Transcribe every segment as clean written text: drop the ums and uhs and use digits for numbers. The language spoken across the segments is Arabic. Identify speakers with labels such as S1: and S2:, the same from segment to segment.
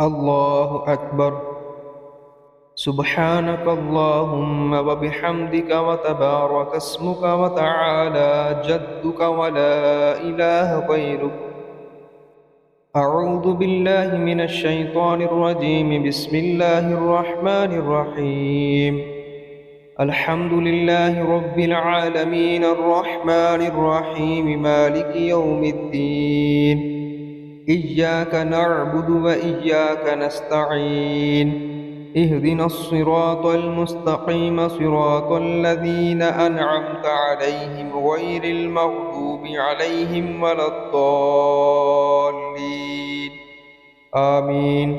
S1: الله أكبر. سبحانك اللهم وبحمدك وتبارك اسمك وتعالى جدك ولا إله غيرك. أعوذ بالله من الشيطان الرجيم. بسم الله الرحمن الرحيم. الحمد لله رب العالمين الرحمن الرحيم مالك يوم الدين. إياك نعبد وإياك نستعين. اهدنا الصراط المستقيم صراط الذين أنعمت عليهم غير المغضوب عليهم ولا الضالين آمين.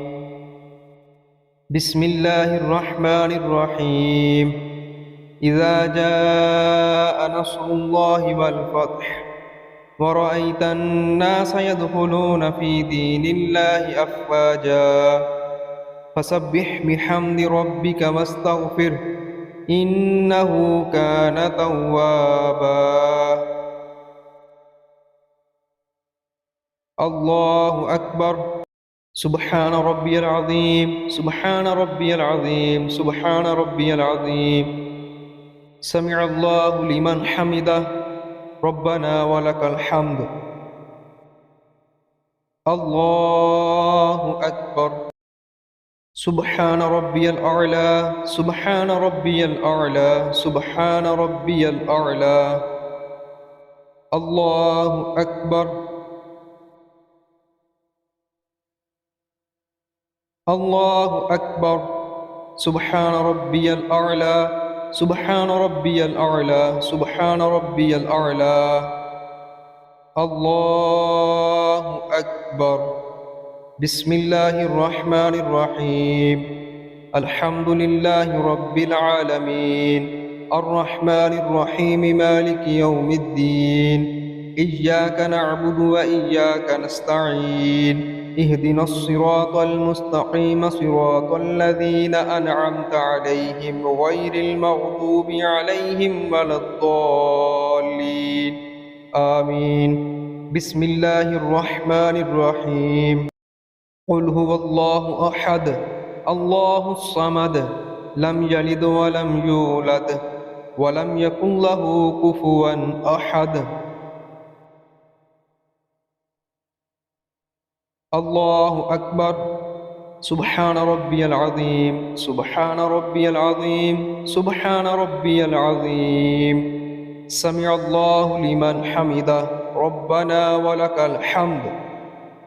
S1: بسم الله الرحمن الرحيم. إذا جاء نصر الله والفتح ورأيت الناس يدخلون في دين الله أفواجا فسبح بحمد ربك واستغفره إنه كان توابا. الله أكبر. سبحان ربي العظيم سبحان ربي العظيم سبحان ربي العظيم. سمع الله لمن حمده ربنا ولك الحمد. الله أكبر. سبحان ربي الأعلى سبحان ربي الأعلى سبحان ربي الأعلى. الله أكبر. الله أكبر. سبحان ربي الأعلى سبحان ربي الأعلى سبحان ربي الأعلى. الله أكبر. بسم الله الرحمن الرحيم. الحمد لله رب العالمين الرحمن الرحيم مالك يوم الدين. إياك نعبد وإياك نستعين. اهدنا الصراط المستقيم صراط الذين أنعمت عليهم غير المغضوب عليهم ولا الضالين آمين. بسم الله الرحمن الرحيم. قل هو الله أحد الله الصمد لم يلد ولم يولد ولم يكن له كفوا أحد. الله أكبر. سبحان ربي العظيم سبحان ربي العظيم سبحان ربي العظيم. سمع الله لمن حمده ربنا ولك الحمد.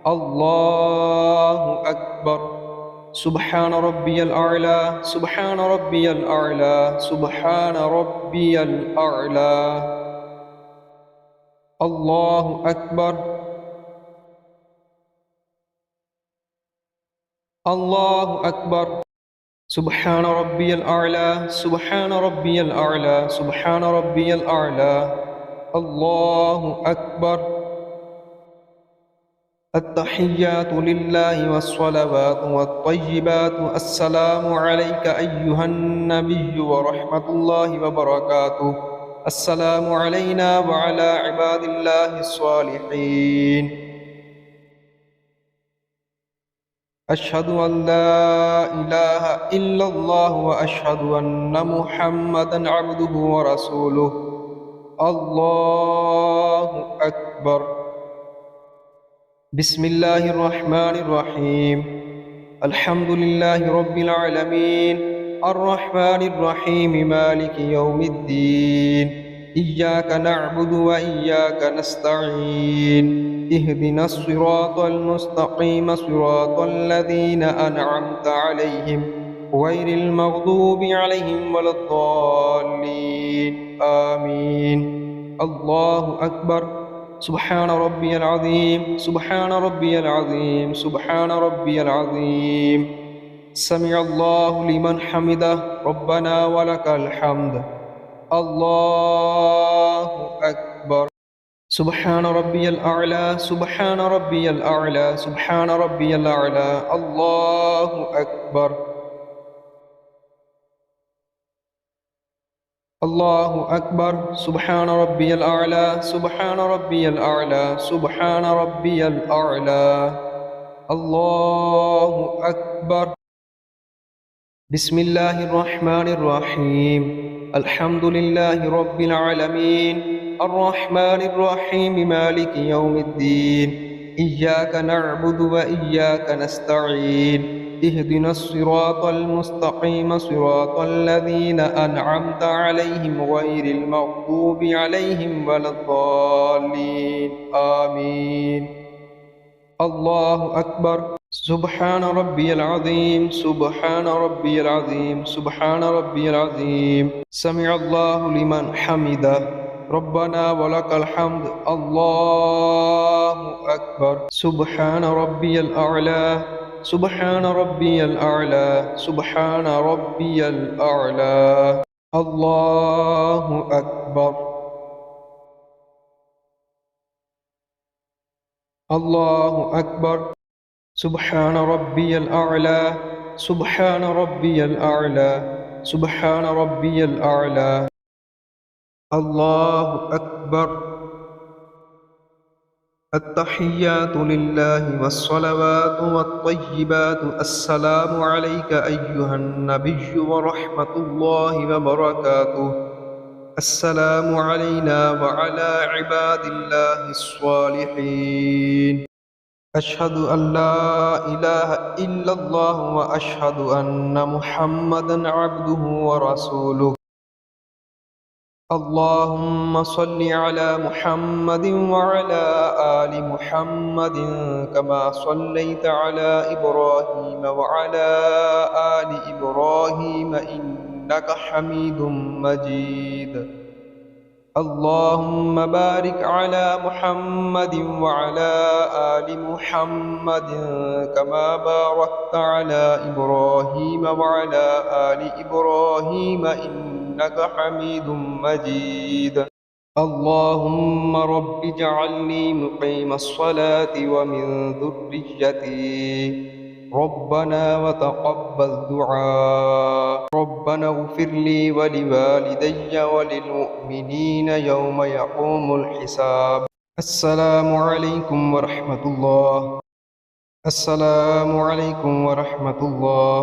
S1: الله أكبر. سبحان ربي الأعلى سبحان ربي الأعلى سبحان ربي الأعلى. الله أكبر. الله أكبر. سبحان ربي الأعلى سبحان ربي الأعلى سبحان ربي الأعلى. الله أكبر. التحيات لله والصلوات والطيبات. السلام عليك أيها النبي ورحمة الله وبركاته. السلام علينا وعلى عباد الله الصالحين. أشهد أن لا إله إلا الله وأشهد أن محمدا عبده ورسوله. الله أكبر. بسم الله الرحمن الرحيم. الحمد لله رب العالمين الرحمن الرحيم مالك يوم الدين. إياك نعبد وإياك نستعين. اهدنا الصراط المستقيم صراط الذين أنعمت عليهم غير المغضوب عليهم ولا الضالين آمين. الله أكبر. سبحان ربي العظيم سبحان ربي العظيم سبحان ربي العظيم. سمع الله لمن حمده ربنا ولك الحمد. الله أكبر. سبحان ربي الأعلى سبحان ربي الأعلى سبحان ربي الأعلى. الله أكبر. الله أكبر. سبحان ربي الأعلى سبحان ربي الأعلى سبحان ربي الأعلى. الله أكبر. بسم الله الرحمن الرحيم. الحمد لله رب العالمين، الرحمن الرحيم، مالك يوم الدين. إياك نعبد وإياك نستعين. اهدنا الصراط المستقيم، صراط الذين أنعمت عليهم غير المغضوب عليهم ولا الضالين. آمين. الله أكبر. سبحان ربي العظيم، سبحان ربي العظيم، سبحان ربي العظيم. سمع الله لمن حمده، ربنا ولك الحمد. الله أكبر. سبحان ربي الأعلى، سبحان ربي الأعلى، سبحان ربي الأعلى. الله أكبر. الله أكبر. سبحان ربي الأعلى، سبحان ربي الأعلى، سبحان ربي الأعلى. الله أكبر. التحيات لله والصلوات والطيبات. السلام عليك أيها النبي ورحمة الله وبركاته. السلام علينا وعلى عباد الله الصالحين. أشهد أن لا إله إلا الله وأشهد أن محمدا عبده ورسوله. اللهم صل على محمد وعلى آل محمد كما صليت على إبراهيم وعلى آل إبراهيم إنك حميد مجيد. اللهم بارك على محمد وعلى آل محمد كما باركت على إبراهيم وعلى آل إبراهيم إنك حميد مجيد. اللهم رب اجعلني مقيم الصلاة ومن ذريتي، ربنا وتقبل دعاء. ربنا اغفر لي ولوالدي وللمؤمنين يوم يقوم الحساب. السلام عليكم ورحمة الله. السلام عليكم ورحمة الله.